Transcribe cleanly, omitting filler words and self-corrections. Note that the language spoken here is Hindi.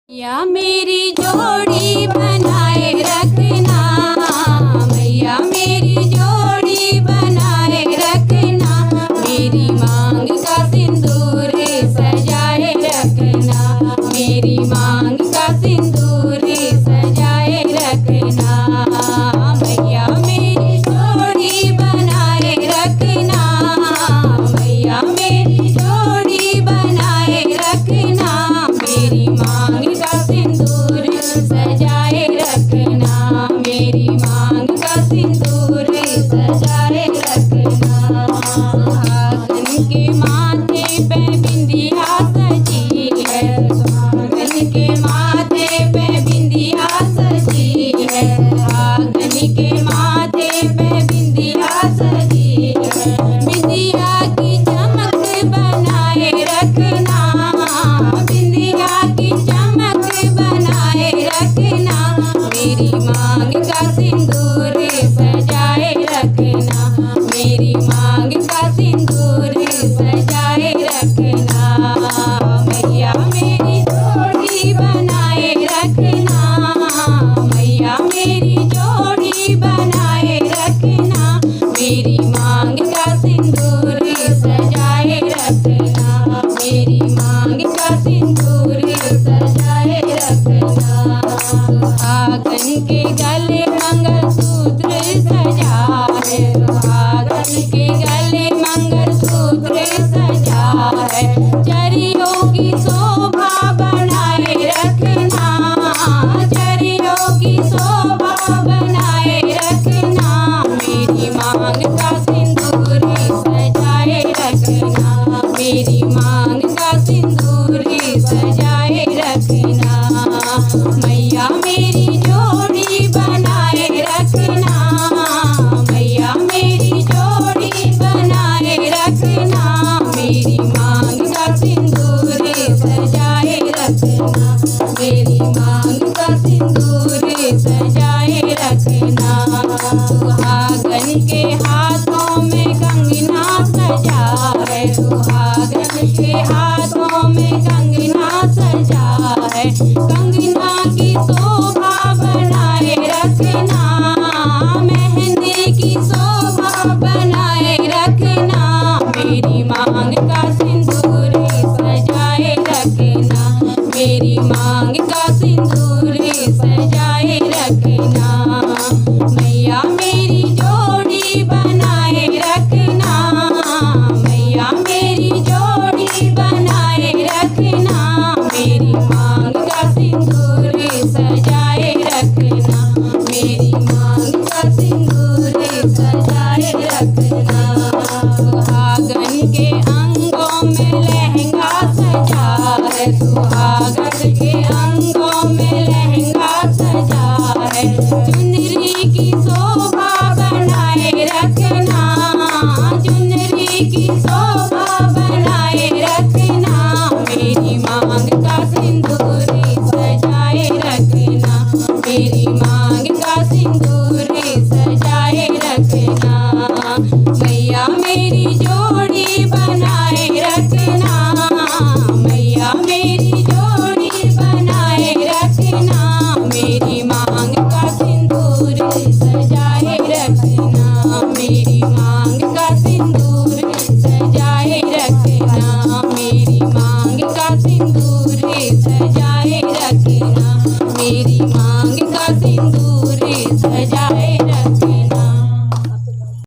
या मेरी जोड़ी बनाए रखना, मैया मेरी जोड़ी बनाए रखना, मेरी मांग का सिंदूर सजाए रखना, मेरी मांग का सिंदूर सजाए रखना। मैया मेरी जोड़ी बनाए रखना, मैया मेरी जोड़ी बनाए रखना, मेरी मांग का सिंदूर सजाए रखना, मेरी मांग का सिंदूर सजाए रखना। सुहागन के माथे पे बिंदिया सजी है, सुहागन के माथे पे बिंदिया सजी है, सुहागन के माथे पे बिंदिया सजी है, बिंदिया की चमक बनाए रखना, बिंदिया की चमक बनाए रखना, मेरी मांग का सिंदूर सजाए रखना, मेरी मांग का सिंदूर सजाए रखना। मैया मेरी जोड़ी बनाए रखना, मैया मेरी जोड़ी बनाए रखना, मेरी मांग का सिंदूर सजाए रखना, मेरी मांग का सिंदूर सजाए रखना। सुहागन के गले मंगलसूत्र सजा है, सुहागन के गले मंगलसूत्र सजा है, जरियों की शोभा बनाए रखना, जरियों की शोभा बनाए रखना, मेरी मांग का सिंदूर सजाए रखना, मेरी मांग का सिंदूर सजाए रखना। मैया मेरी जोड़ी बनाए रखना, मैया मेरी जोड़ी बनाए रखना, मेरी मांग का सिंदूर सजाए रखना, मेरी मांग का सिंदूर सजाए रखना। सुहागन के हाथों में कंगना सजा है, सुहागन के हाथों में कंगना सजा है, कंगना की शोभा बनाए रखना, मेहंदी की शोभा बनाए रखना, मेरी मांग का सिंदूर सजाए रखना, मेरी मांग का सिंदूर सजाए रखना। मैया मेरी जोड़ी बनाए रखना, मैया मेरी जोड़ी बनाए रखना, मेरी मांग का सिंदूर सजाए रखना, मेरी मांग का सिंदूर सजाए रखना। सुहागन के अंगों में लहंगा सजा है, सुहागन के अंगों में लहंगा सजा है, चुनरी की शोभा बनाए रखना, चुनरी की शोभा बनाए रखना, मेरी मांग का सिंदूर सजाए रखना, मेरी मांग का सिंदूर सजाए रखना। मैया मेरी जोड़ी बनाए रखना, मैया मेरी जोड़ी बनाए रखना, मेरी मांग का सिंदूर सजाए रखना, मेरी मांग का सिंदूर सजाए रखना, मेरी मांग का सिंदूर सजाए रखना, मेरी मांग का सिंदूर सजाए रखना।